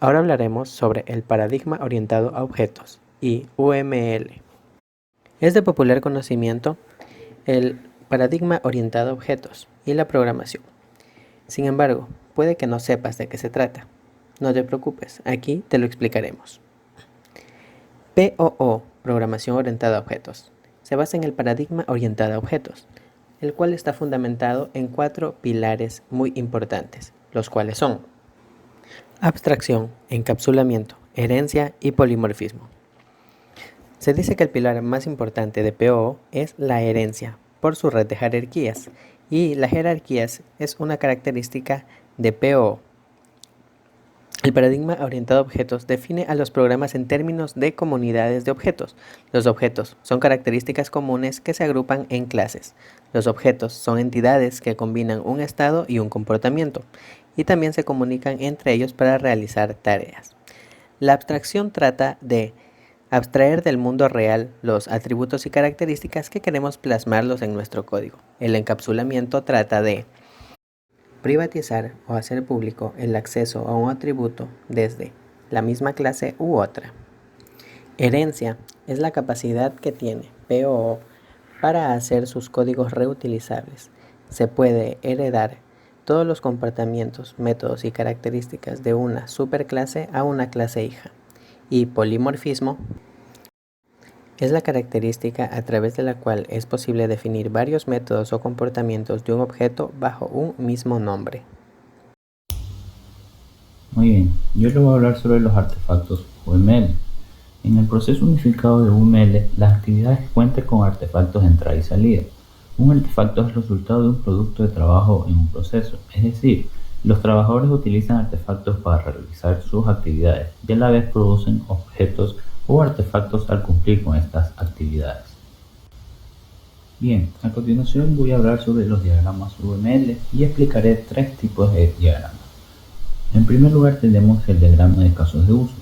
Ahora hablaremos sobre el paradigma orientado a objetos y UML. Es de popular conocimiento el paradigma orientado a objetos y la programación. Sin embargo, puede que no sepas de qué se trata. No te preocupes, aquí te lo explicaremos. POO, programación orientada a objetos, se basa en el paradigma orientado a objetos, el cual está fundamentado en 4 pilares muy importantes, los cuales son abstracción, encapsulamiento, herencia y polimorfismo. Se dice que el pilar más importante de POO es la herencia, por su red de jerarquías, y las jerarquías es una característica de POO. El paradigma orientado a objetos define a los programas en términos de comunidades de objetos. Los objetos son características comunes que se agrupan en clases. Los objetos son entidades que combinan un estado y un comportamiento, y también se comunican entre ellos para realizar tareas. La abstracción trata de abstraer del mundo real los atributos y características que queremos plasmarlos en nuestro código. El encapsulamiento trata de privatizar o hacer público el acceso a un atributo desde la misma clase u otra. Herencia es la capacidad que tiene POO para hacer sus códigos reutilizables. Se puede heredar todos los comportamientos, métodos y características de una superclase a una clase hija. Y polimorfismo es la característica a través de la cual es posible definir varios métodos o comportamientos de un objeto bajo un mismo nombre. Muy bien, yo les voy a hablar sobre los artefactos UML. En el proceso unificado de UML, las actividades cuentan con artefactos de entrada y salida. Un artefacto es el resultado de un producto de trabajo en un proceso, es decir, los trabajadores utilizan artefactos para realizar sus actividades y a la vez producen objetos o artefactos al cumplir con estas actividades. Bien, a continuación voy a hablar sobre los diagramas UML y explicaré 3 tipos de diagramas. En primer lugar tenemos el diagrama de casos de uso.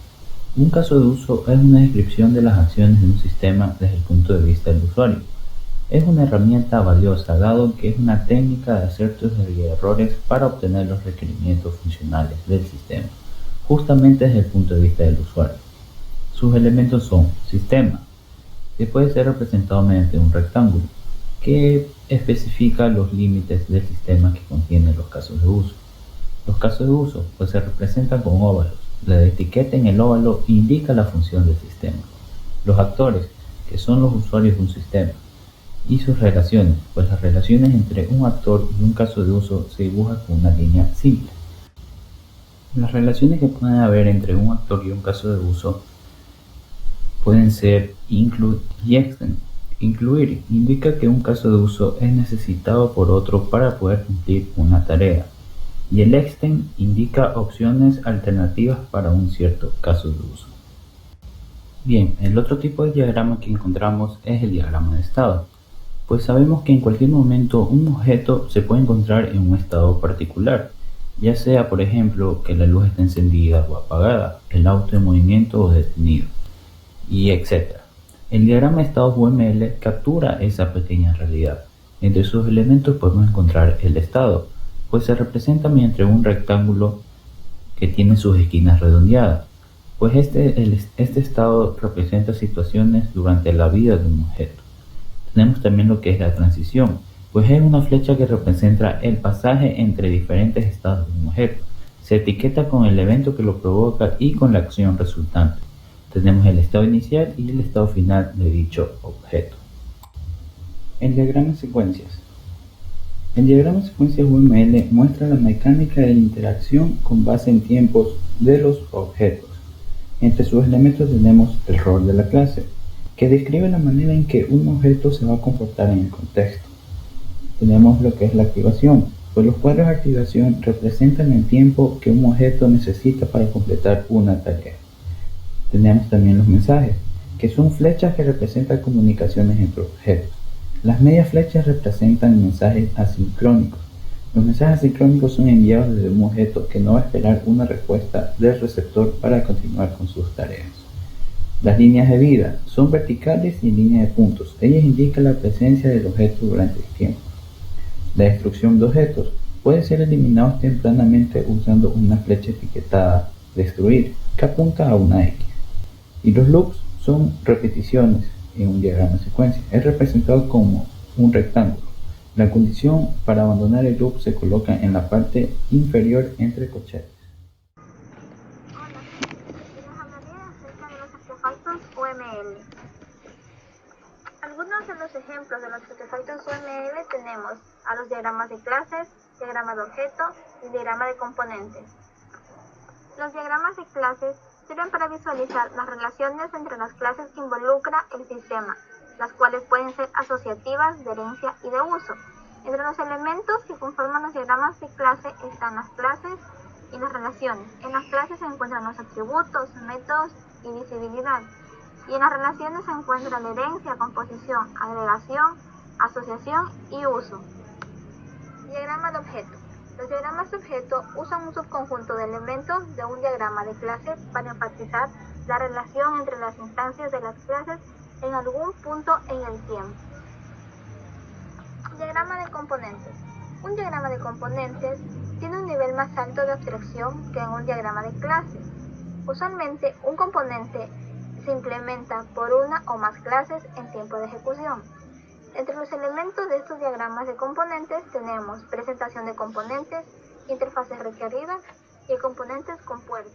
Un caso de uso es una descripción de las acciones de un sistema desde el punto de vista del usuario. Es una herramienta valiosa dado que es una técnica de aciertos y errores para obtener los requerimientos funcionales del sistema, justamente desde el punto de vista del usuario. Sus elementos son sistema, que puede ser representado mediante un rectángulo, que especifica los límites del sistema que contiene los casos de uso. Los casos de uso pues se representan con óvalos. La etiqueta en el óvalo indica la función del sistema. Los actores, que son los usuarios de un sistema, y sus relaciones, pues las relaciones entre un actor y un caso de uso se dibujan con una línea simple. Las relaciones que pueden haber entre un actor y un caso de uso pueden ser include y extend. Incluir indica que un caso de uso es necesitado por otro para poder cumplir una tarea, y el extend indica opciones alternativas para un cierto caso de uso. Bien, el otro tipo de diagrama que encontramos es el diagrama de estado, pues sabemos que en cualquier momento un objeto se puede encontrar en un estado particular, ya sea por ejemplo que la luz esté encendida o apagada, el auto en movimiento o detenido, y etc. El diagrama de estados UML captura esa pequeña realidad. Entre sus elementos podemos encontrar el estado, pues se representa mediante un rectángulo que tiene sus esquinas redondeadas, pues este estado representa situaciones durante la vida de un objeto. Tenemos también lo que es la transición, pues es una flecha que representa el pasaje entre diferentes estados de un objeto. Se etiqueta con el evento que lo provoca y con la acción resultante. Tenemos el estado inicial y el estado final de dicho objeto. El diagrama de secuencias. El diagrama de secuencias UML muestra la mecánica de la interacción con base en tiempos de los objetos. Entre sus elementos tenemos el rol de la clase, que describe la manera en que un objeto se va a comportar en el contexto. Tenemos lo que es la activación, pues los cuadros de activación representan el tiempo que un objeto necesita para completar una tarea. Tenemos también los mensajes, que son flechas que representan comunicaciones entre objetos. Las medias flechas representan mensajes asincrónicos. Los mensajes asincrónicos son enviados desde un objeto que no va a esperar una respuesta del receptor para continuar con sus tareas. Las líneas de vida son verticales y en línea de puntos. Ellas indican la presencia del objeto durante el tiempo. La destrucción de objetos puede ser eliminados tempranamente usando una flecha etiquetada destruir, que apunta a una X. Y los loops son repeticiones en un diagrama de secuencia. Es representado como un rectángulo. La condición para abandonar el loop se coloca en la parte inferior entre corchetes. Hola, les hablaré acerca de los artefactos UML. Algunos de los ejemplos de los artefactos UML tenemos a los diagramas de clases, diagrama de objeto y diagrama de componentes. Los diagramas de clases sirven para visualizar las relaciones entre las clases que involucra el sistema, las cuales pueden ser asociativas, de herencia y de uso. Entre los elementos que conforman los diagramas de clase están las clases y las relaciones. En las clases se encuentran los atributos, métodos y visibilidad. Y en las relaciones se encuentra la herencia, composición, agregación, asociación y uso. Diagrama de objeto. Los diagramas de objeto usan un subconjunto de elementos de un diagrama de clase para enfatizar la relación entre las instancias de las clases en algún punto en el tiempo. Diagrama de componentes. Un diagrama de componentes tiene un nivel más alto de abstracción que en un diagrama de clases. Usualmente, un componente se implementa por una o más clases en tiempo de ejecución. Entre los elementos de estos diagramas de componentes tenemos presentación de componentes, interfaces requeridas y componentes con puertos.